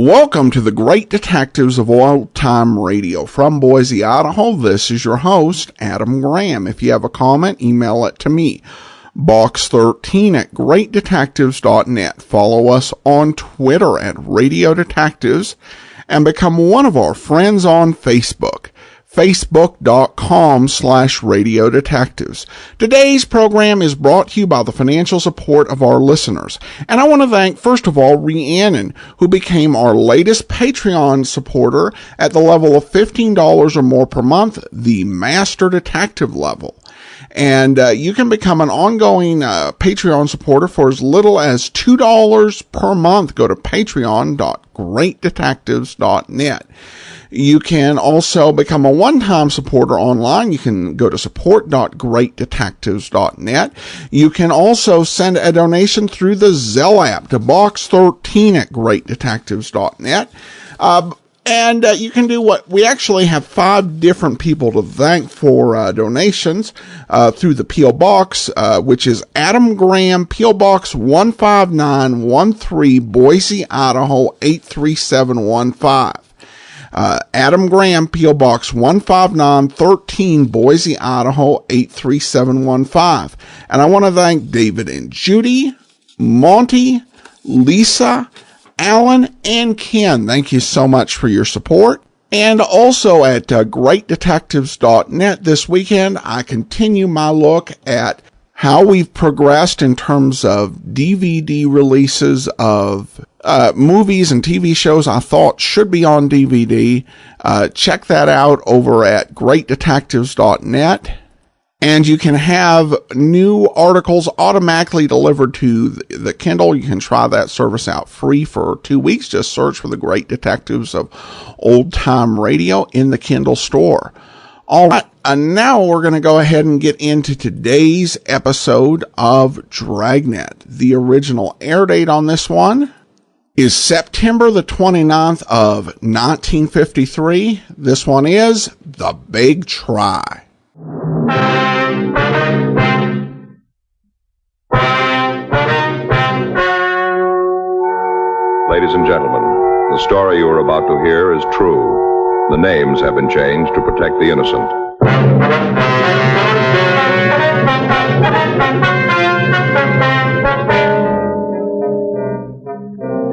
Welcome to the Great Detectives of Old Time Radio. From Boise, Idaho, this is your host, Adam Graham. If you have a comment, email it to me, box13@greatdetectives.net. Follow us on Twitter at Radio Detectives and become one of our friends on Facebook, facebook.com/Radio Detectives. Today's program is brought to you by the financial support of our listeners. And I want to thank, first of all, Rhiannon, who became our latest Patreon supporter at the level of $15 or more per month, the Master Detective level. And you can become an ongoing Patreon supporter for as little as $2 per month. Go to patreon.greatdetectives.net. You can also become a one-time supporter online. You can go to support.greatdetectives.net. You can also send a donation through the Zelle app to box13@greatdetectives.net. And you can do what we actually have 5 different people to thank for donations through the P.O. Box, which is Adam Graham, P.O. Box 15913, Boise, Idaho 83715. Adam Graham, P.O. Box 15913, Boise, Idaho 83715. And I want to thank David and Judy, Monty, Lisa, Alan, and Ken. Thank you so much for your support. And also at greatdetectives.net this weekend, I continue my look at how we've progressed in terms of DVD releases of movies and TV shows I thought should be on DVD. Check that out over at greatdetectives.net. And you can have new articles automatically delivered to the Kindle. You can try that service out free for 2 weeks. Just search for the Great Detectives of Old Time Radio in the Kindle store. All right, and now we're going to go ahead and get into today's episode of Dragnet. The original air date on this one is September the 29th of 1953. This one is The Big Try. Ladies and gentlemen, the story you are about to hear is true. The names have been changed to protect the innocent.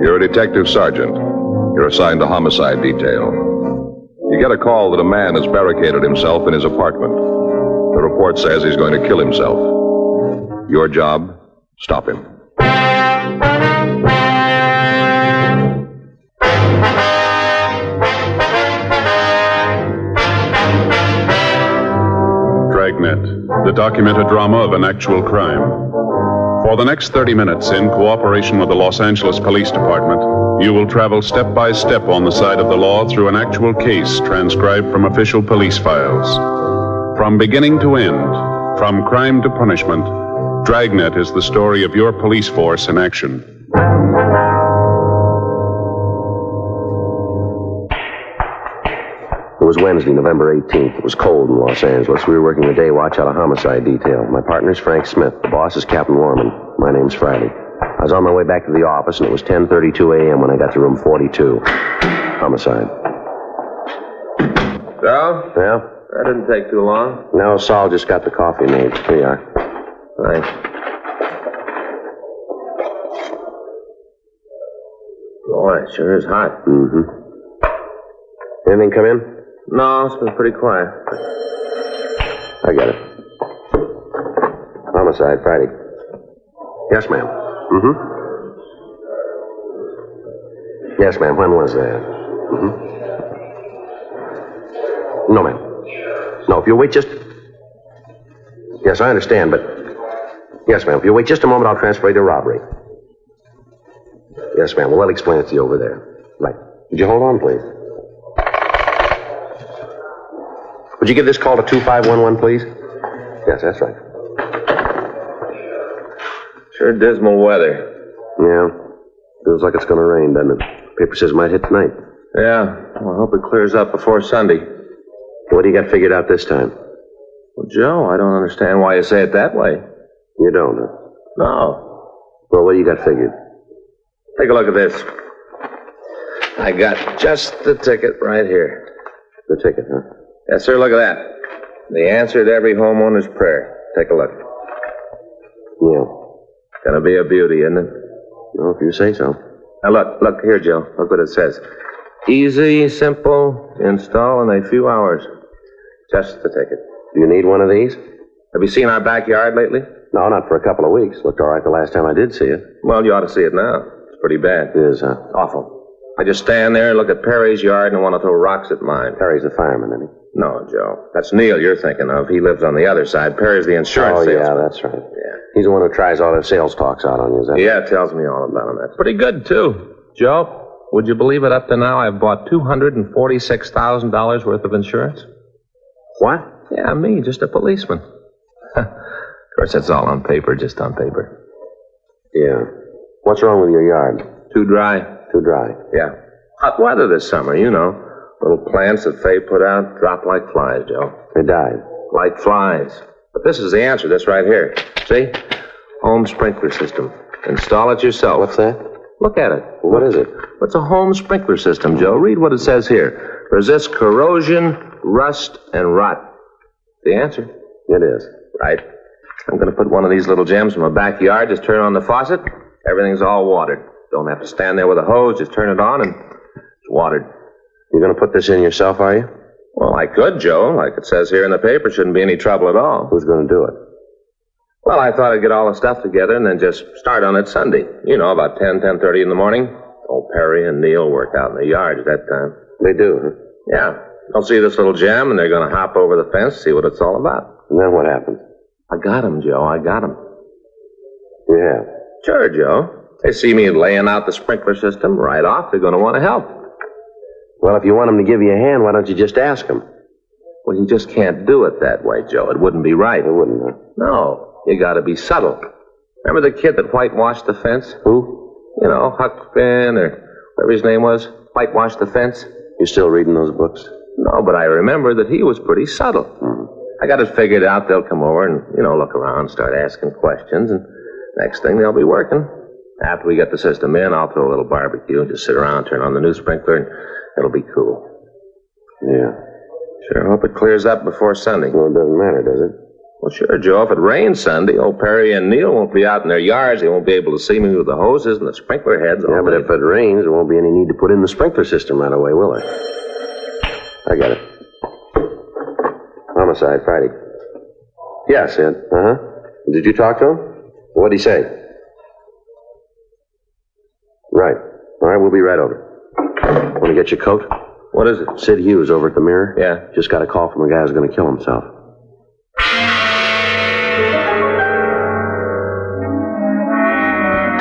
You're a detective sergeant. You're assigned to homicide detail. You get a call that a man has barricaded himself in his apartment. The report says he's going to kill himself. Your job, stop him. Dragnet, the documented drama of an actual crime. For the next 30 minutes, in cooperation with the Los Angeles Police Department, you will travel step by step on the side of the law through an actual case transcribed from official police files. From beginning to end, from crime to punishment, Dragnet is the story of your police force in action. It was Wednesday, November 18th. It was cold in Los Angeles. We were working the day watch out of homicide detail. My partner's Frank Smith. The boss is Captain Warman. My name's Friday. I was on my way back to the office, and it was 10:32 a.m. when I got to room 42. Homicide. Sal? Yeah? That didn't take too long. No, Saul just got the coffee made. Here you are. Thanks. Boy, it sure is hot. Mm-hmm. Anything come in? No, it's been pretty quiet. I got it. Homicide, Friday. Yes, ma'am. Mm-hmm. Yes, ma'am. When was that? Mm-hmm. No, ma'am. No, if you'll wait just... Yes, I understand, but... Yes, ma'am. If you'll wait just a moment, I'll transfer you to robbery. Yes, ma'am. Well, I'll explain it to you over there. Right. Would you hold on, please? Would you give this call to 2511, please? Yes, that's right. Sure dismal weather. Yeah. Feels like it's going to rain, doesn't it? Paper says it might hit tonight. Yeah. Well, I hope it clears up before Sunday. What do you got figured out this time? Well, Joe, I don't understand why you say it that way. You don't, huh? No. Well, what do you got figured? Take a look at this. I got just the ticket right here. The ticket, huh? Yes, sir, look at that. The answer to every homeowner's prayer. Take a look. Yeah. Gonna be a beauty, isn't it? Well, if you say so. Now, look here, Joe. Look what it says. Easy, simple, install in a few hours. Just the ticket. Do you need one of these? Have you seen our backyard lately? No, not for a couple of weeks. Looked all right the last time I did see it. Well, you ought to see it now. It's pretty bad. It is, huh? Awful. I just stand there and look at Perry's yard and want to throw rocks at mine. Perry's the fireman, isn't he? No, Joe. That's Neil you're thinking of. He lives on the other side. Perry's the insurance salesman. Yeah, that's right. Yeah. He's the one who tries all the sales talks out on you, is that Yeah, tells me all about him. That's pretty good, too. Joe, would you believe it? Up to now, I've bought $246,000 worth of insurance. What? Yeah, me, just a policeman. Of course, that's all on paper, just on paper. Yeah. What's wrong with your yard? Too dry? Too dry. Yeah. Hot weather this summer, you know. Little plants that Faye put out drop like flies, Joe. They died. Like flies. But this is the answer, this right here. See? Home sprinkler system. Install it yourself. What's that? Look at it. What is it? It's a home sprinkler system, Joe. Read what it says here. Resists corrosion, rust, and rot. The answer? It is. Right. I'm going to put one of these little gems in my backyard. Just turn on the faucet. Everything's all watered. Don't have to stand there with a hose. Just turn it on and it's watered. You're going to put this in yourself, are you? Well, I could, Joe. Like it says here in the paper, shouldn't be any trouble at all. Who's going to do it? Well, I thought I'd get all the stuff together and then just start on it Sunday. You know, about 10:30 in the morning. Old Perry and Neil work out in the yard at that time. They do, huh? Yeah. They'll see this little gem and they're going to hop over the fence, see what it's all about. And then what happens? I got 'em, Joe. I got 'em. You have? Sure, Joe. They see me laying out the sprinkler system right off. They're going to want to help. Well, if you want them to give you a hand, why don't you just ask them? Well, you just can't do it that way, Joe. It wouldn't be right. It wouldn't, huh? No. You got to be subtle. Remember the kid that whitewashed the fence? Who? You know, Huck Finn or whatever his name was. Whitewashed the fence. You still reading those books? No, but I remember that he was pretty subtle. I got it figured out. They'll come over and, look around, start asking questions, and next thing they'll be working. After we get the system in, I'll throw a little barbecue and just sit around, turn on the new sprinkler, and it'll be cool. Yeah. Sure hope it clears up before Sunday. Well, it doesn't matter, does it? Well, sure, Joe. If it rains Sunday, old Perry and Neil won't be out in their yards. They won't be able to see me with the hoses and the sprinkler heads. Yeah, but if it rains, there won't be any need to put in the sprinkler system right away, will there? I got it. Homicide, Friday. Yeah, Sid. Uh-huh. Did you talk to him? What'd he say? Right. All right, we'll be right over. Want to get your coat? What is it? Sid Hughes over at the Mirror. Yeah. Just got a call from a guy who's going to kill himself.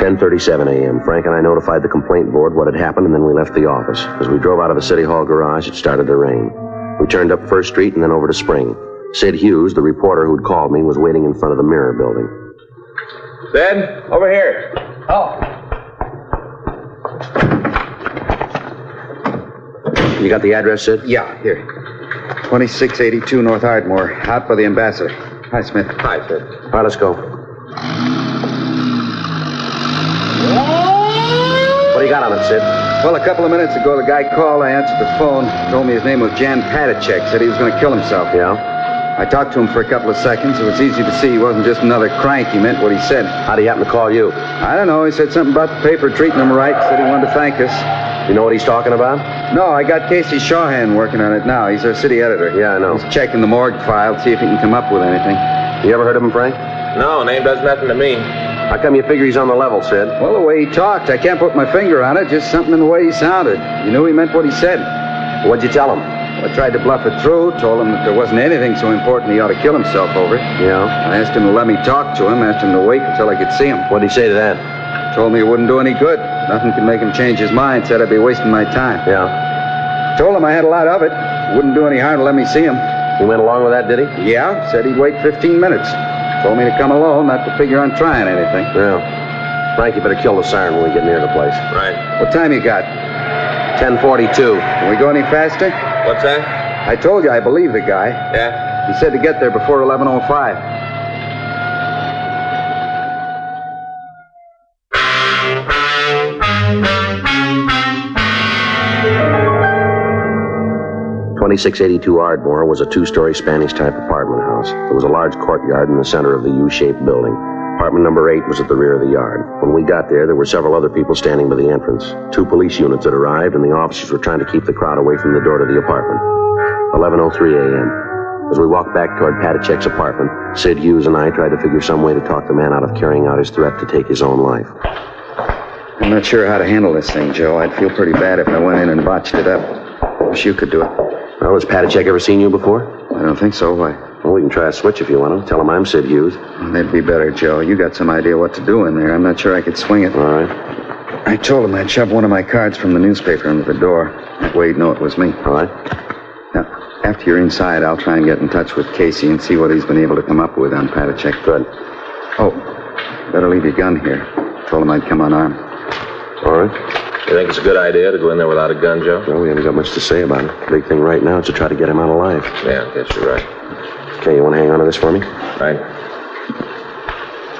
"10:37 a.m. Frank and I notified the complaint board what had happened, and then we left the office. As we drove out of the City Hall garage, it started to rain. We turned up First Street and then over to Spring. Sid Hughes, the reporter who'd called me, was waiting in front of the Mirror building. Sid, over here. Oh. You got the address, Sid? Yeah, here. 2682 North Ardmore, out by the Ambassador. Hi, Smith. Hi, Sid. All right, let's go. What do you got on it, Sid? Well, a couple of minutes ago, the guy called. I answered the phone. Told me his name was Jan Padacek. Said he was going to kill himself. Yeah? I talked to him for a couple of seconds. It was easy to see he wasn't just another crank. He meant what he said. How'd he happen to call you? I don't know. He said something about the paper treating him right. Said he wanted to thank us. You know what he's talking about? No, I got Casey Shawhan working on it now. He's our city editor. Yeah, I know. He's checking the morgue file, see if he can come up with anything. You ever heard of him, Frank? No, name does nothing to me. How come you figure he's on the level, Sid? Well, the way he talked, I can't put my finger on it. Just something in the way he sounded. You knew he meant what he said. What'd you tell him? I tried to bluff it through, told him that there wasn't anything so important he ought to kill himself over. Yeah? I asked him to let me talk to him, asked him to wait until I could see him. What'd he say to that? Told me it wouldn't do any good. Nothing could make him change his mind, said I'd be wasting my time. Yeah? Told him I had a lot of it. Wouldn't do any harm to let me see him. He went along with that, did he? Yeah, said he'd wait 15 minutes. Told me to come alone, not to figure on trying anything. Yeah. Frank, you better kill the siren when we get near the place. Right. What time you got? 10:42. Can we go any faster? What's that? I told you I believe the guy. Yeah? He said to get there before 11:05. 2682 Ardmore was a two-story Spanish-type apartment house. There was a large courtyard in the center of the U-shaped building. Apartment number 8 was at the rear of the yard. When we got there were several other people standing by the entrance. 2 police units had arrived, and the officers were trying to keep the crowd away from the door to the apartment. 11:03 a.m. As we walked back toward Patachek's apartment, Sid Hughes and I tried to figure some way to talk the man out of carrying out his threat to take his own life. I'm not sure how to handle this thing, Joe. I'd feel pretty bad if I went in and botched it up. Wish you could do it. Well, has Patachek ever seen you before? I don't think so. Why? Well, we can try a switch if you want to. Tell him I'm Sid Hughes. Well, that'd be better, Joe. You got some idea what to do in there. I'm not sure I could swing it. All right. I told him I'd shove one of my cards from the newspaper under the door. That way he'd know it was me. All right. Now, after you're inside, I'll try and get in touch with Casey and see what he's been able to come up with on Patachek. Good. Oh, better leave your gun here. Told him I'd come unarmed. All right. You think it's a good idea to go in there without a gun, Joe? Well, we haven't got much to say about it. The big thing right now is to try to get him out alive. Yeah, I guess you're right. Okay, you want to hang on to this for me? Right.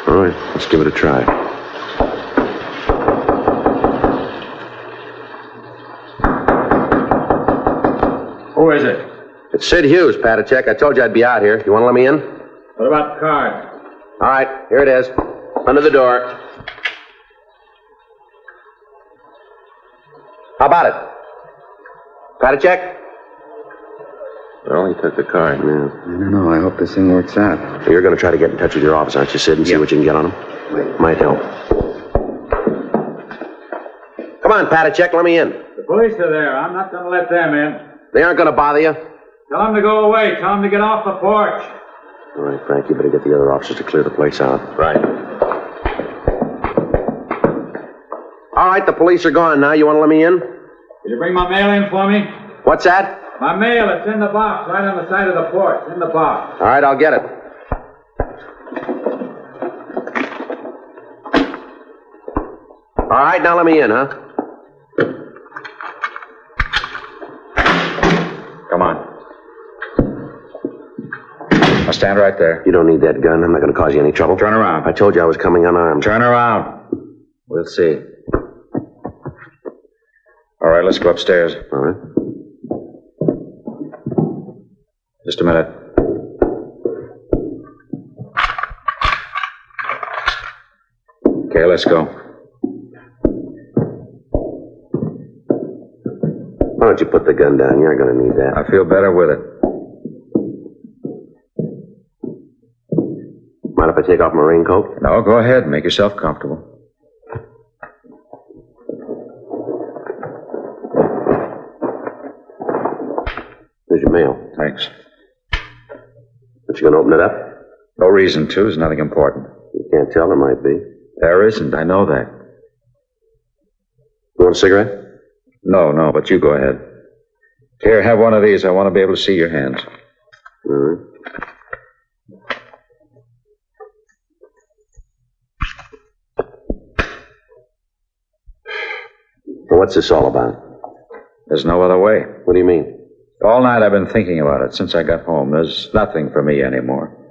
All right, let's give it a try. Who is it? It's Sid Hughes, Patachek. I told you I'd be out here. You want to let me in? What about the card? All right, here it is. Under the door. How about it? Patachek? Well, he took the card. I don't know. I hope this thing works out. You're going to try to get in touch with your office, aren't you, Sid, and see what you can get on him? Might help. Come on, Patachek, let me in. The police are there. I'm not going to let them in. They aren't going to bother you. Tell them to go away. Tell them to get off the porch. All right, Frank, you better get the other officers to clear the place out. Right. All right, the police are gone now. You want to let me in? Did you bring my mail in for me? What's that? My mail, it's in the box, right on the side of the porch. In the box. All right, I'll get it. All right, now let me in, huh? Come on. Now stand right there. You don't need that gun. I'm not going to cause you any trouble. Turn around. I told you I was coming unarmed. Turn around. We'll see. All right, let's go upstairs. All right. Just a minute. Okay, let's go. Why don't you put the gun down? You're going to need that. I feel better with it. Mind if I take off my raincoat? No, go ahead. Make yourself comfortable. Here's your mail. Thanks. But you going to open it up? No reason to. There's nothing important. You can't tell. There might be. There isn't. I know that. You want a cigarette? No, but you go ahead. Here, have one of these. I want to be able to see your hands. All right. Well, what's this all about? There's no other way. What do you mean? All night I've been thinking about it since I got home. There's nothing for me anymore.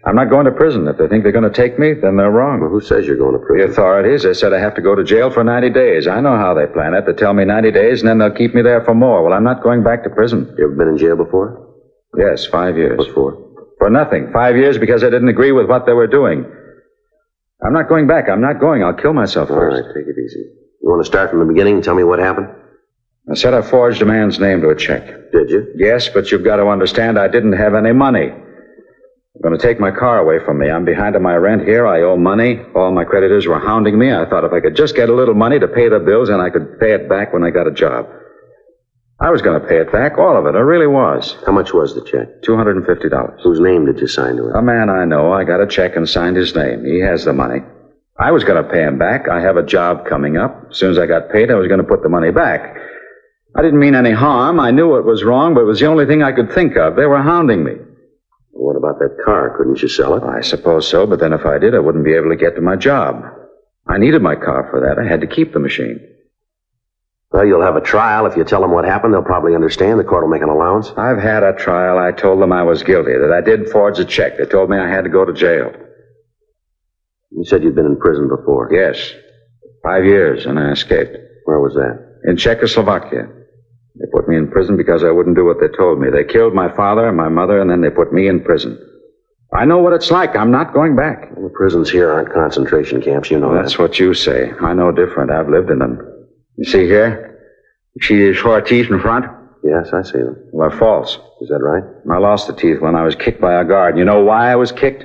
I'm not going to prison. If they think they're going to take me, then they're wrong. Well, who says you're going to The prison? authorities, they said I have to go to jail for 90 days. I know how they plan it. They tell me 90 days, and then they'll keep me there for more. Well, I'm not going back to prison. You ever been in jail before? Yes, 5 years. What for? For nothing. 5 years because I didn't agree with what they were doing. I'm not going back. I'm not going. I'll kill myself All first. right, take it easy. You want to start from the beginning and tell me what happened? I said I forged a man's name to a check. Did you? Yes, but you've got to understand I didn't have any money. They're going to take my car away from me. I'm behind on my rent here. I owe money. All my creditors were hounding me. I thought if I could just get a little money to pay the bills, then I could pay it back when I got a job. I was going to pay it back, all of it. I really was. How much was the check? $250. Whose name did you sign to it? A man I know. I got a check and signed his name. He has the money. I was going to pay him back. I have a job coming up. As soon as I got paid, I was going to put the money back. I didn't mean any harm. I knew it was wrong, but it was the only thing I could think of. They were hounding me. What about that car? Couldn't you sell it? I suppose so, but then if I did, I wouldn't be able to get to my job. I needed my car for that. I had to keep the machine. Well, you'll have a trial. If you tell them what happened, they'll probably understand. The court will make an allowance. I've had a trial. I told them I was guilty, that I did forge a check. They told me I had to go to jail. You said you'd been in prison before. Yes. 5 years, and I escaped. Where was that? In Czechoslovakia. They put me in prison because I wouldn't do what they told me. They killed my father and my mother, and then they put me in prison. I know what it's like. I'm not going back. Well, the prisons here aren't concentration camps, you know. That's what you say. I know different. I've lived in them. You see here? You see these 4 teeth in front? Yes, I see them. Well, they're false. Is that right? I lost the teeth when I was kicked by a guard. You know why I was kicked?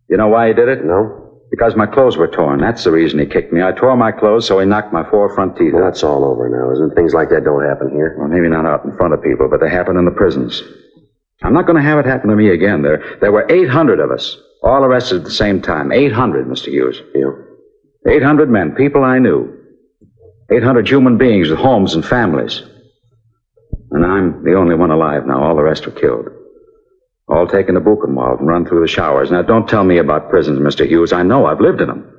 You know why he did it? No. Because my clothes were torn. That's the reason he kicked me. I tore my clothes, so he knocked my 4 front teeth Well, out. that's all over now, isn't it? Things like that don't happen here. Well, maybe not out in front of people, but they happen in the prisons. I'm not going to have it happen to me again. There were 800 of us, all arrested at the same time. 800, Mr. Hughes. Yeah. 800 men, people I knew. 800 human beings with homes and families. And I'm the only one alive now. All the rest were killed. All taken to Buchenwald and run through the showers. Now, don't tell me about prisons, Mr. Hughes. I know. I've lived in them.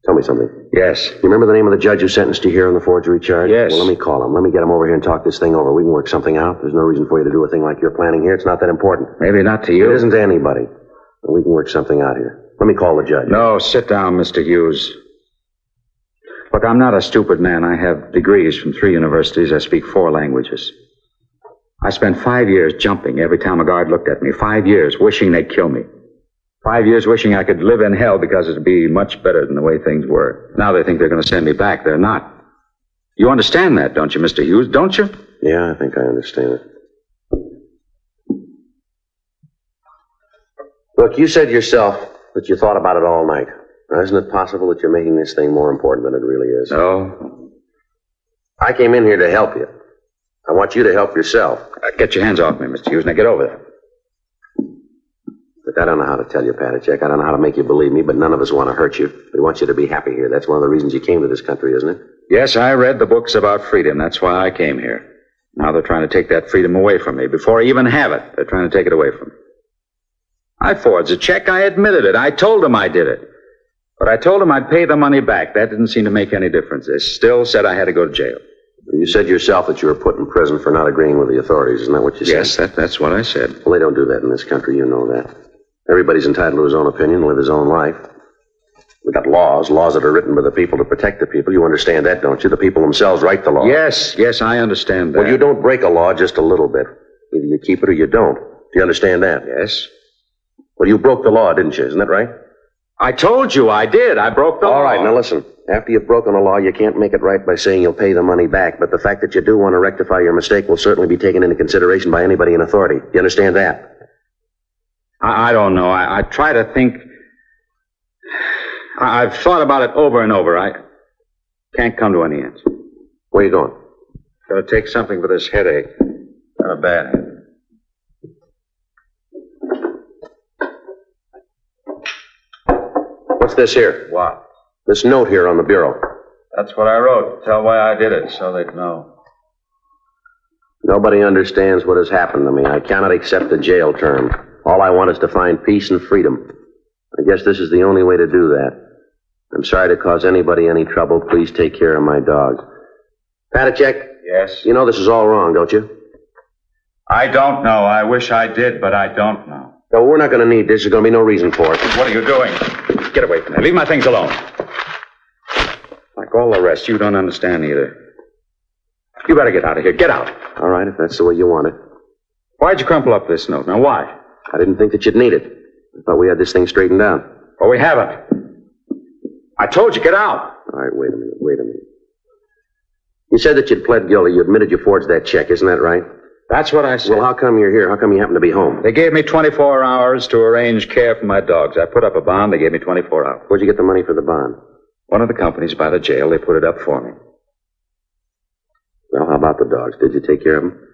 Tell me something. Yes. You remember the name of the judge who sentenced you here on the forgery charge? Yes. Well, let me call him. Let me get him over here and talk this thing over. We can work something out. There's no reason for you to do a thing like you're planning here. It's not that important. Maybe not to you. It isn't to anybody. We can work something out here. Let me call the judge. No, sit down, Mr. Hughes. Look, I'm not a stupid man. I have degrees from 3 universities. I speak 4 languages. I spent 5 years jumping every time a guard looked at me. 5 years wishing they'd kill me. 5 years wishing I could live in hell because it'd be much better than the way things were. Now they think they're going to send me back. They're not. You understand that, don't you, Mr. Hughes? Don't you? Yeah, I think I understand it. Look, you said yourself that you thought about it all night. Now, isn't it possible that you're making this thing more important than it really is? No. I came in here to help you. I want you to help yourself. Get your hands off me, Mr. Hughes. Now get over there. Look, I don't know how to tell you, Patachek. I don't know how to make you believe me, but none of us want to hurt you. We want you to be happy here. That's one of the reasons you came to this country, isn't it? Yes, I read the books about freedom. That's why I came here. Now they're trying to take that freedom away from me. Before I even have it, they're trying to take it away from me. I forged a check. I admitted it. I told them I did it. But I told them I'd pay the money back. That didn't seem to make any difference. They still said I had to go to jail. You said yourself that you were put in prison for not agreeing with the authorities. Isn't that what you said? Yes, that's what I said. Well, they don't do that in this country. You know that. Everybody's entitled to his own opinion and live his own life. We've got laws that are written by the people to protect the people. You understand that, don't you? The people themselves write the law. Yes, I understand that. Well, you don't break a law just a little bit. Either you keep it or you don't. Do you understand that? Yes. Well, you broke the law, didn't you? Isn't that right? I told you I did. I broke the law. All right, now listen. After you've broken the law, you can't make it right by saying you'll pay the money back. But the fact that you do want to rectify your mistake will certainly be taken into consideration by anybody in authority. Do you understand that? I don't know. I try to think. I've thought about it over and over. I can't come to any answer. Where are you going? Gotta take something for this headache. Got a bad headache. What's this here? What? This note here on the bureau. That's what I wrote. Tell why I did it, so they'd know. Nobody understands what has happened to me. I cannot accept a jail term. All I want is to find peace and freedom. I guess this is the only way to do that. I'm sorry to cause anybody any trouble. Please take care of my dog. Patachek? Yes? You know this is all wrong, don't you? I don't know. I wish I did, but I don't know. No, we're not going to need this. There's going to be no reason for it. What are you doing? Get away from me. Leave my things alone. Like all the rest, you don't understand either. You better get out of here. Get out. All right, if that's the way you want it. Why'd you crumple up this note? Now, why? I didn't think that you'd need it. I thought we had this thing straightened out. Well, we haven't. I told you, get out. All right, wait a minute. You said that you'd pled guilty. You admitted you forged that check. Isn't that right? That's what I said. Well, how come you're here? How come you happen to be home? They gave me 24 hours to arrange care for my dogs. I put up a bond. They gave me 24 hours. Where'd you get the money for the bond? One of the companies by the jail, they put it up for me. Well, how about the dogs? Did you take care of them?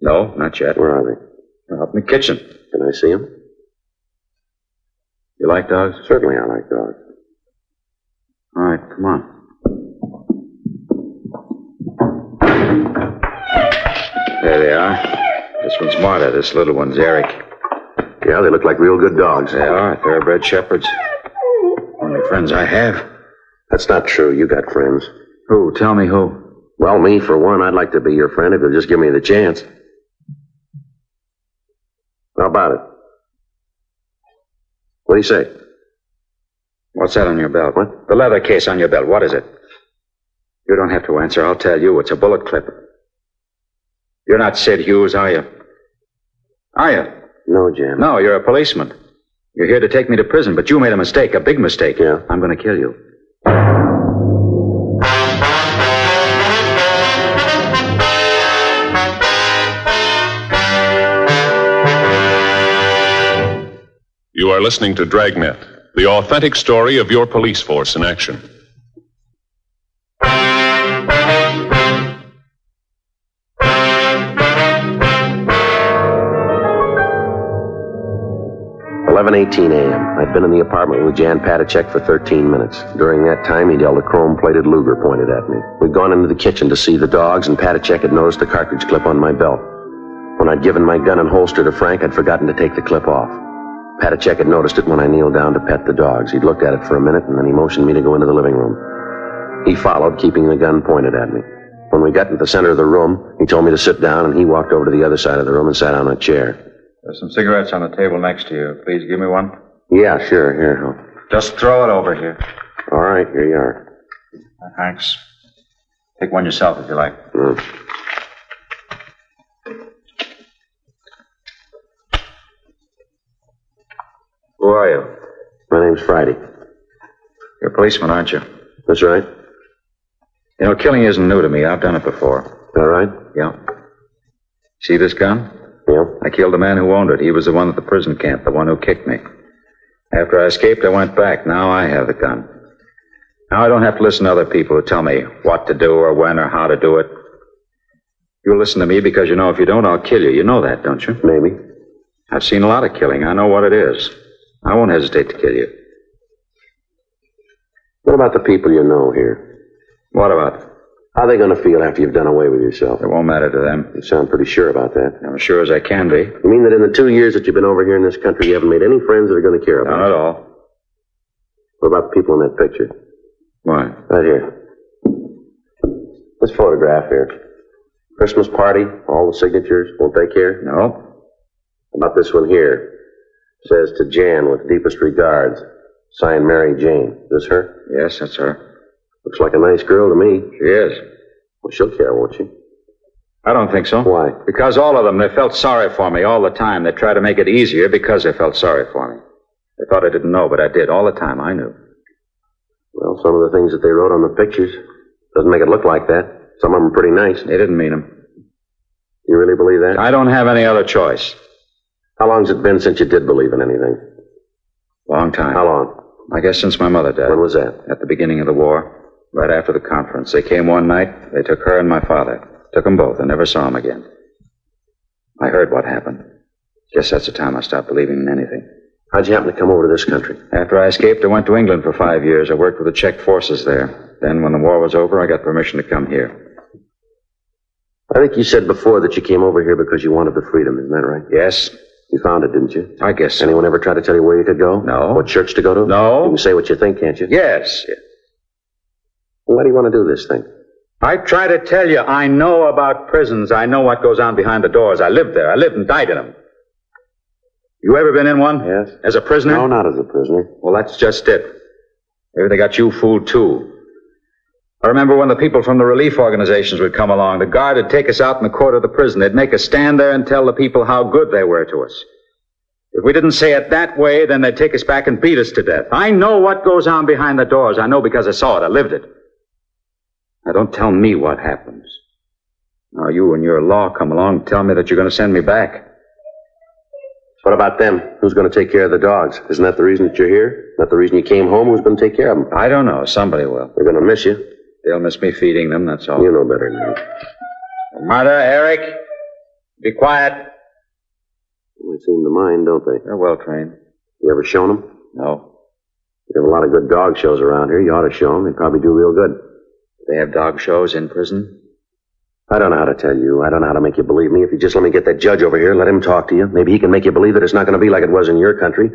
No, not yet. Where are they? They're up in the kitchen. Can I see them? You like dogs? Certainly I like dogs. All right, come on. There they are. This one's Marta. This little one's Eric. Yeah, they look like real good dogs. They are. Thoroughbred shepherds. Only friends I have. That's not true. You got friends. Who? Tell me who. Well, me, for one, I'd like to be your friend if you'll just give me the chance. How about it? What do you say? What's that on your belt? What? The leather case on your belt. What is it? You don't have to answer. I'll tell you. It's a bullet clip. You're not Sid Hughes, are you? Are you? No, Jan. No, you're a policeman. You're here to take me to prison, but you made a mistake, a big mistake. Yeah? I'm going to kill you. You are listening to Dragnet, the authentic story of your police force in action. $11:18 a.m. I'd been in the apartment with Jan Patacek for 13 minutes. During that time, he'd held a chrome-plated Luger pointed at me. We'd gone into the kitchen to see the dogs, and Patacek had noticed the cartridge clip on my belt. When I'd given my gun and holster to Frank, I'd forgotten to take the clip off. Patacek had noticed it when I kneeled down to pet the dogs. He'd looked at it for a minute, and then he motioned me to go into the living room. He followed, keeping the gun pointed at me. When we got into the center of the room, he told me to sit down, and he walked over to the other side of the room and sat on a chair. There's some cigarettes on the table next to you. Please give me one. Yeah, sure. Here. Just throw it over here. All right, here you are. Thanks. Take one yourself if you like. Who are you? My name's Friday. You're a policeman, aren't you? That's right. You know, killing isn't new to me. I've done it before. All right? Yeah. See this gun? Yeah. I killed the man who owned it. He was the one at the prison camp, the one who kicked me. After I escaped, I went back. Now I have the gun. Now I don't have to listen to other people who tell me what to do or when or how to do it. You'll listen to me because you know if you don't, I'll kill you. You know that, don't you? Maybe. I've seen a lot of killing. I know what it is. I won't hesitate to kill you. What about the people you know here? What about? How are they going to feel after you've done away with yourself? It won't matter to them. You sound pretty sure about that. I'm as sure as I can be. You mean that in the 2 years that you've been over here in this country, you haven't made any friends that are going to care about Not at all. What about the people in that picture? Why? Right here. This photograph here. Christmas party, all the signatures. Won't they care? No. How about this one here? It says to Jan with deepest regards. Signed Mary Jane. Is this her? Yes, that's her. Looks like a nice girl to me. She is. Well, she'll care, won't she? I don't think so. Why? Because all of them, they felt sorry for me all the time. They tried to make it easier because they felt sorry for me. They thought I didn't know, but I did. All the time, I knew. Well, some of the things that they wrote on the pictures doesn't make it look like that. Some of them are pretty nice. They didn't mean them. You really believe that? I don't have any other choice. How long's it been since you did believe in anything? Long time. How long? I guess since my mother died. When was that? At the beginning of the war. Right after the conference. They came one night. They took her and my father. Took them both. I never saw them again. I heard what happened. Guess that's the time I stopped believing in anything. How'd you happen to come over to this country? After I escaped, I went to England for 5 years. I worked with the Czech forces there. Then, when the war was over, I got permission to come here. I think you said before that you came over here because you wanted the freedom. Isn't that right? Yes. You found it, didn't you? I guess so. Anyone ever try to tell you where you could go? No. What church to go to? No. You can say what you think, can't you? Yes. Well, why do you want to do this thing? I try to tell you, I know about prisons. I know what goes on behind the doors. I lived there. I lived and died in them. You ever been in one? Yes. As a prisoner? No, not as a prisoner. Well, that's just it. Maybe they got you fooled, too. I remember when the people from the relief organizations would come along. The guard would take us out in the court of the prison. They'd make us stand there and tell the people how good they were to us. If we didn't say it that way, then they'd take us back and beat us to death. I know what goes on behind the doors. I know because I saw it. I lived it. Now, don't tell me what happens. Now, you and your law come along and tell me that you're going to send me back. What about them? Who's going to take care of the dogs? Isn't that the reason that you're here? Not the reason you came home? Who's going to take care of them? I don't know. Somebody will. They're going to miss you. They'll miss me feeding them, that's all. You know better than me. Martha, Eric, be quiet. They seem to mind, don't they? They're well trained. You ever shown them? No. You have a lot of good dog shows around here. You ought to show them. They'd probably do real good. They have dog shows in prison? I don't know how to tell you. I don't know how to make you believe me. If you just let me get that judge over here, let him talk to you. Maybe he can make you believe that it's not going to be like it was in your country.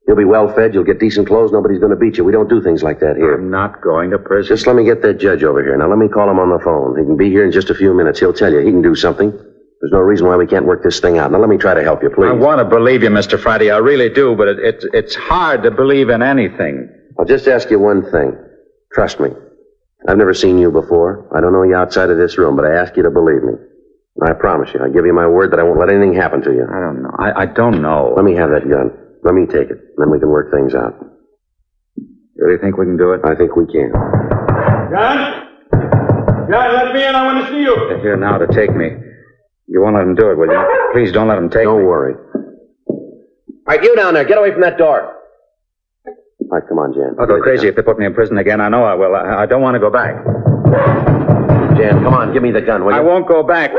You'll be well fed. You'll get decent clothes. Nobody's going to beat you. We don't do things like that here. I'm not going to prison. Just let me get that judge over here. Now, let me call him on the phone. He can be here in just a few minutes. He'll tell you. He can do something. There's no reason why we can't work this thing out. Now, let me try to help you, please. I want to believe you, Mr. Friday. I really do, but it's hard to believe in anything. I'll just ask you one thing. Trust me. I've never seen you before. I don't know you outside of this room, but I ask you to believe me. I promise you, I give you my word that I won't let anything happen to you. I don't know. I don't know. Let me have that gun. Let me take it. Then we can work things out. You really think we can do it? I think we can. John? John, let me in. I want to see you. They're here now to take me. You won't let them do it, will you? Please don't let them take me. Don't worry. All right, you down there. Get away from that door. All right, come on, Jan. I'll go crazy if they put me in prison again. I know I will. I don't want to go back. Jan, come on. Give me the gun, will you? I won't go back.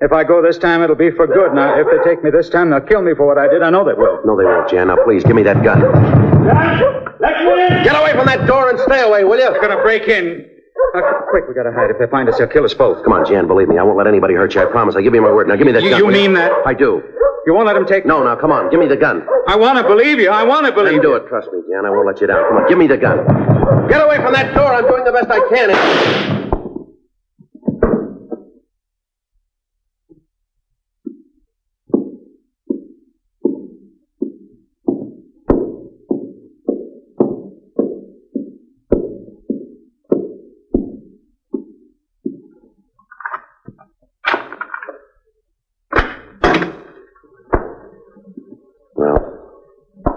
If I go this time, it'll be for good. Now, if they take me this time, they'll kill me for what I did. I know they will. No, they won't, Jan. Now, please, give me that gun. John, let me in. Get away from that door and stay away, will you? They're going to break in. Quick, we got to hide. If they find us, they'll kill us both. Come on, Jan, believe me. I won't let anybody hurt you. I promise. I give you my word. Now, give me that gun. You mean that? I do. You won't let them take me? No, now, come on. Give me the gun. I want to believe you. I want to believe Then do it. Trust me, Jan. I won't let you down. Come on, give me the gun. Get away from that door. I'm doing the best I can.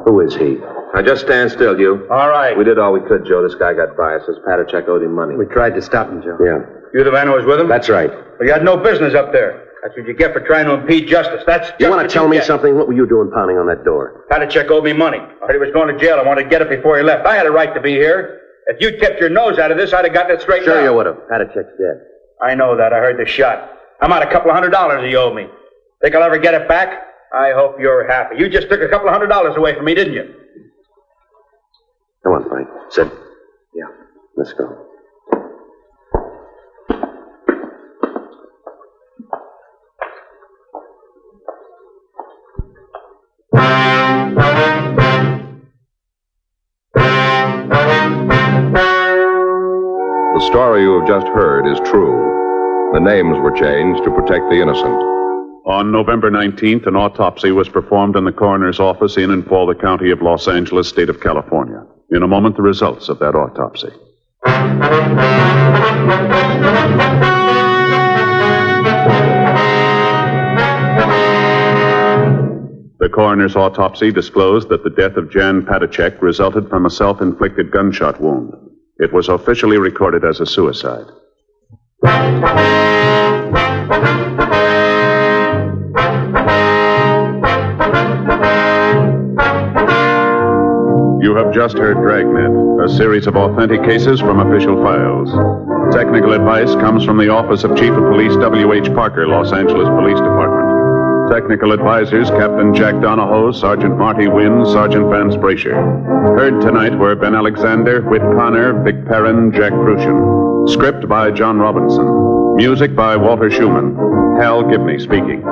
Who is he? Now, just stand still, you. All right. We did all we could, Joe. This guy got by us. His Patachek owed him money. We tried to stop him, Joe. Yeah. You the man who was with him? That's right. Well, you had no business up there. That's what you get for trying to impede justice. That's just You want what to tell me get. something? What were you doing pounding on that door? Patachek owed me money. I heard he was going to jail. I wanted to get it before he left. I had a right to be here. If you tipped your nose out of this, I'd have gotten it straightened out. Sure you would have. Patachek's dead. I know that. I heard the shot. I'm out $200 he owed me. Think I'll ever get it back? I hope you're happy. You just took $200 away from me, didn't you? Come on, Frank. Sit. Yeah. Let's go. The story you have just heard is true. The names were changed to protect the innocent. On November 19th, an autopsy was performed in the coroner's office in and for the county of Los Angeles, state of California. In a moment, the results of that autopsy. The coroner's autopsy disclosed that the death of Jan Patachek resulted from a self-inflicted gunshot wound. It was officially recorded as a suicide. You have just heard Dragnet, a series of authentic cases from official files. Technical advice comes from the Office of Chief of Police W.H. Parker, Los Angeles Police Department. Technical advisors Captain Jack Donahoe, Sergeant Marty Wynn, Sergeant Vance Brasher. Heard tonight were Ben Alexander, Whit Connor, Vic Perrin, Jack Crucian. Script by John Robinson. Music by Walter Schumann. Hal Gibney speaking.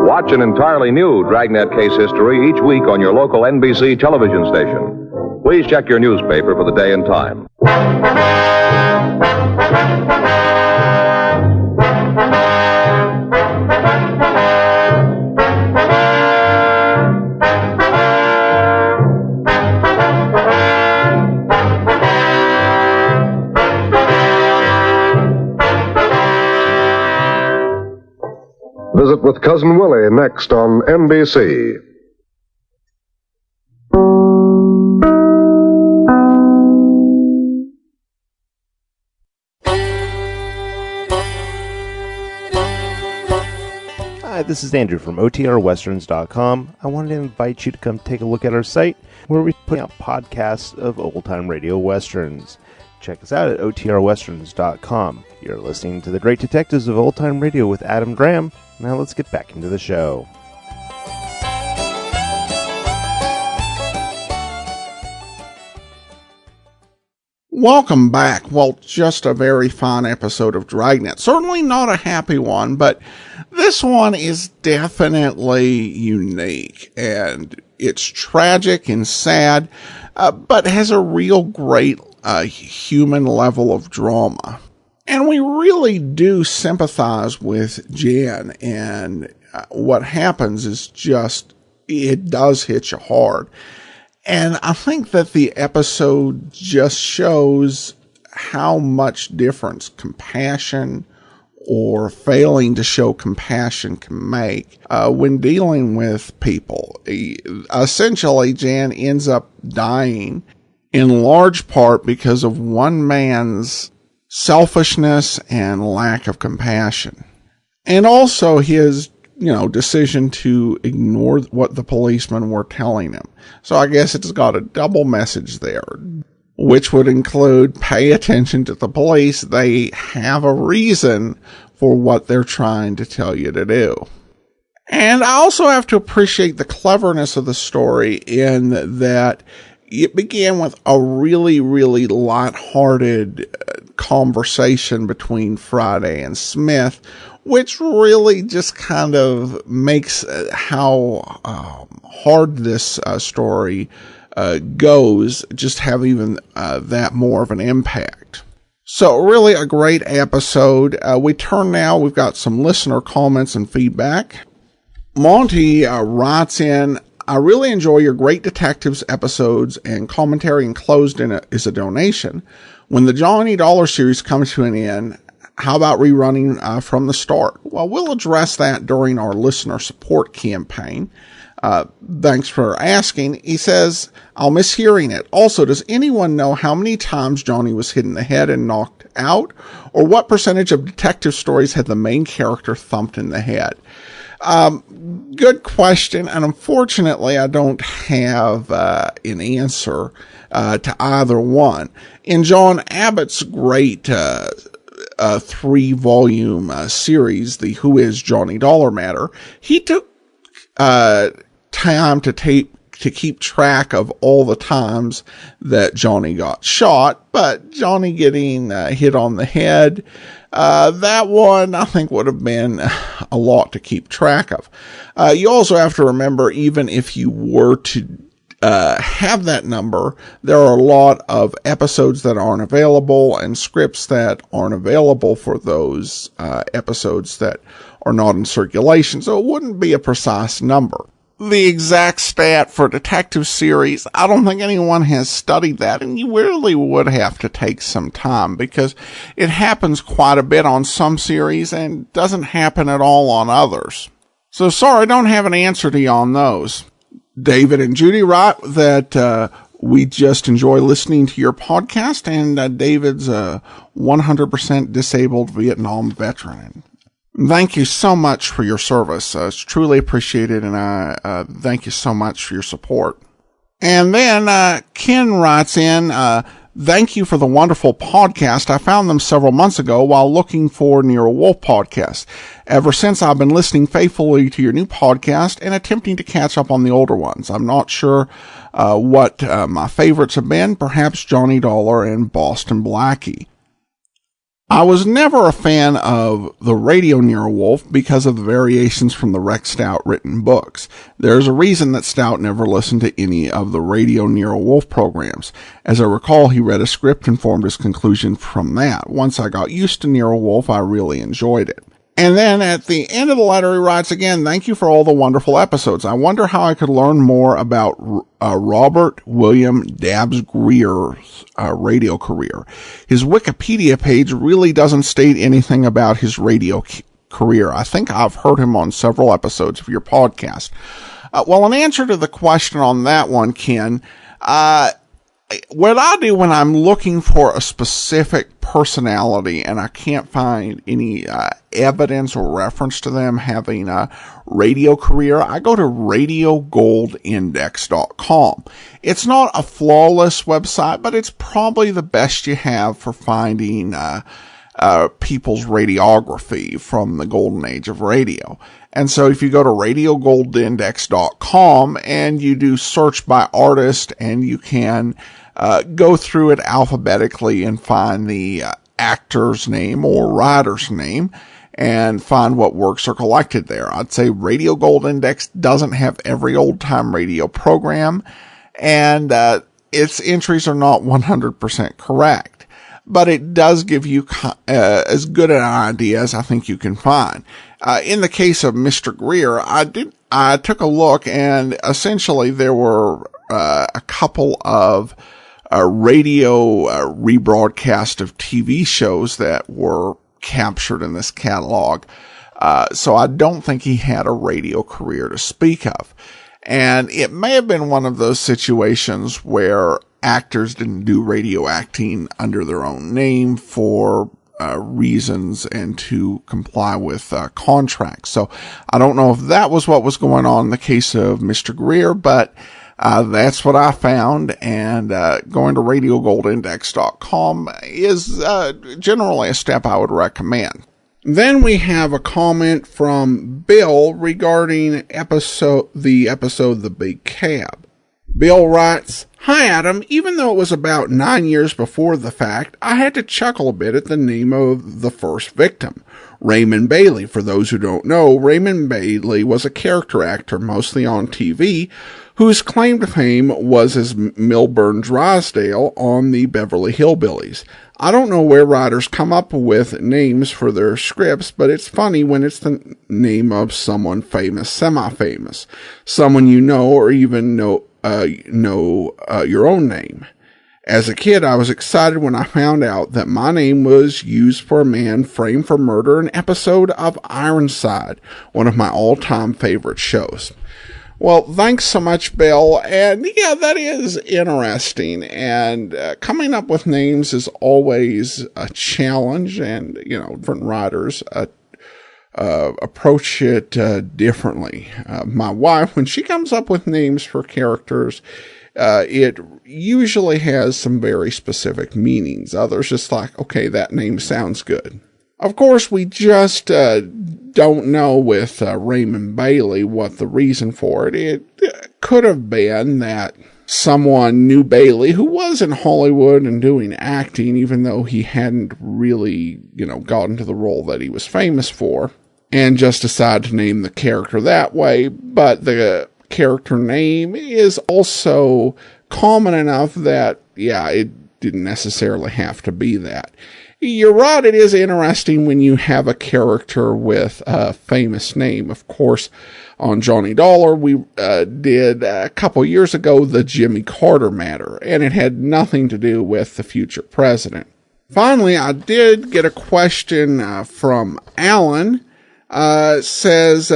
Watch an entirely new Dragnet case history each week on your local NBC television station. Please check your newspaper for the day and time. Visit with Cousin Willie next on NBC. Hi, this is Andrew from OTRWesterns.com. I wanted to invite you to come take a look at our site where we put out podcasts of old-time radio westerns. Check us out at OTRWesterns.com. You're listening to The Great Detectives of Old Time Radio with Adam Graham. Now let's get back into the show. Welcome back. Well, just a very fine episode of Dragnet. Certainly not a happy one, but this one is definitely unique. And it's tragic and sad, but has a real great human level of drama. And we really do sympathize with Jan, and what happens is just, it does hit you hard. And I think that the episode just shows how much difference compassion or failing to show compassion can make when dealing with people. Essentially, Jan ends up dying in large part because of one man's selfishness and lack of compassion. And also his, decision to ignore what the policemen were telling him. So I guess it's got a double message there, which would include pay attention to the police. They have a reason for what they're trying to tell you to do. And I also have to appreciate the cleverness of the story in that it began with a really, really lighthearted conversation between Friday and Smith, which really just kind of makes how hard this story goes just have even that more of an impact. So really a great episode. We've got some listener comments and feedback. Monty writes in, I really enjoy your Great Detectives episodes, and commentary enclosed in it is a donation. When the Johnny Dollar series comes to an end, how about rerunning from the start? Well, we'll address that during our listener support campaign. Thanks for asking. He says, I'll miss hearing it. Also, does anyone know how many times Johnny was hit in the head and knocked out? Or what percentage of detective stories had the main character thumped in the head? Good question. And unfortunately, I don't have an answer to either one. In John Abbott's great 3-volume series, the Who is Johnny Dollar matter, he took time to keep track of all the times that Johnny got shot, but Johnny getting hit on the head, that one I think would have been a lot to keep track of. You also have to remember, even if you were to have that number, there are a lot of episodes that aren't available and scripts that aren't available for those episodes that are not in circulation, so it wouldn't be a precise number. The exact stat for detective series, I don't think anyone has studied that, and you really would have to take some time because it happens quite a bit on some series and doesn't happen at all on others. So sorry, I don't have an answer to you on those. David and Judy write that we just enjoy listening to your podcast, and David's a 100% disabled Vietnam veteran. Thank you so much for your service. It's truly appreciated, and I thank you so much for your support. And then Ken writes in, thank you for the wonderful podcast. I found them several months ago while looking for Nero Wolfe podcast. Ever since, I've been listening faithfully to your new podcast and attempting to catch up on the older ones. I'm not sure what my favorites have been, perhaps Johnny Dollar and Boston Blackie. I was never a fan of the radio Nero Wolfe because of the variations from the Rex Stout written books. There's a reason that Stout never listened to any of the radio Nero Wolfe programs. As I recall, he read a script and formed his conclusion from that. Once I got used to Nero Wolfe, I really enjoyed it. And then at the end of the letter, he writes again, thank you for all the wonderful episodes. I wonder how I could learn more about Robert William Dabbs Greer's radio career. His Wikipedia page really doesn't state anything about his radio career. I think I've heard him on several episodes of your podcast. Well, in answer to the question on that one, Ken, what I do when I'm looking for a specific personality and I can't find any evidence or reference to them having a radio career, I go to radiogoldindex.com. It's not a flawless website, but it's probably the best you have for finding people's radiography from the golden age of radio. And so if you go to radiogoldindex.com and you do search by artist, and you can go through it alphabetically and find the actor's name or writer's name and find what works are collected there. I'd say Radio Gold Index doesn't have every old-time radio program, and its entries are not 100% correct. But it does give you as good an idea as I think you can find. In the case of Mr. Greer, I took a look, and essentially there were a couple of radio rebroadcast of TV shows that were captured in this catalog. So I don't think he had a radio career to speak of. And it may have been one of those situations where actors didn't do radio acting under their own name for reasons and to comply with contracts. So I don't know if that was what was going on in the case of Mr. Greer, but that's what I found. And going to RadioGoldIndex.com is generally a step I would recommend. Then we have a comment from Bill regarding the episode The Big Cab. Bill writes, "Hi Adam, even though it was about 9 years before the fact, I had to chuckle a bit at the name of the first victim, Raymond Bailey. For those who don't know, Raymond Bailey was a character actor, mostly on TV, whose claim to fame was as Milburn Drysdale on the Beverly Hillbillies. I don't know where writers come up with names for their scripts, but it's funny when it's the name of someone famous, semi-famous, someone you know or even know your own name. As a kid, I was excited when I found out that my name was used for a man framed for murder in an episode of Ironside, one of my all-time favorite shows." Well, thanks so much, Bill. And yeah, that is interesting. And coming up with names is always a challenge. And, different writers approach it differently. My wife, when she comes up with names for characters, it usually has some very specific meanings. Others just like, okay, that name sounds good. Of course, we just don't know with Raymond Bailey what the reason for it. It could have been that someone knew Bailey who was in Hollywood and doing acting, even though he hadn't really, gotten to the role that he was famous for, and just decided to name the character that way. But the character name is also common enough that, it didn't necessarily have to be that. You're right, it is interesting when you have a character with a famous name. Of course, on Johnny Dollar, we did a couple years ago the Jimmy Carter matter, and it had nothing to do with the future president. Finally, I did get a question from Alan. Says,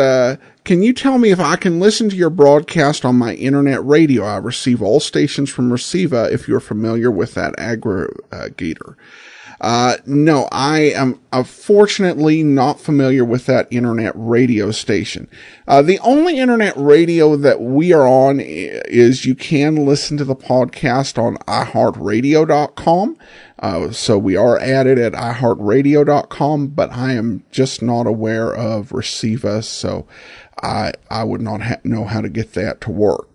can you tell me if I can listen to your broadcast on my internet radio? I receive all stations from Receiva, if you're familiar with that aggregator. No, I am unfortunately not familiar with that internet radio station. The only internet radio that we are on is you can listen to the podcast on iHeartRadio.com. So we are added at iHeartRadio.com, but I am just not aware of Receiva, so I would not know how to get that to work.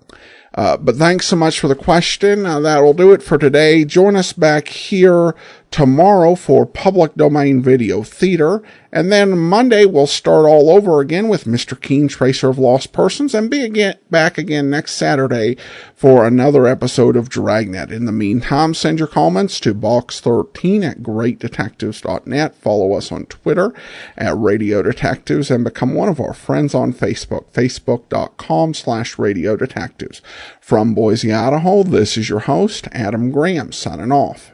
But thanks so much for the question. That'll do it for today. Join us back here tomorrow for Public Domain Video Theater. And then Monday we'll start all over again with Mr. Keen, Tracer of Lost Persons, and be back again next Saturday for another episode of Dragnet. In the meantime, send your comments to box13@greatdetectives.net. Follow us on Twitter at Radio Detectives and become one of our friends on Facebook, facebook.com/Radio Detectives. From Boise, Idaho, this is your host, Adam Graham, signing off.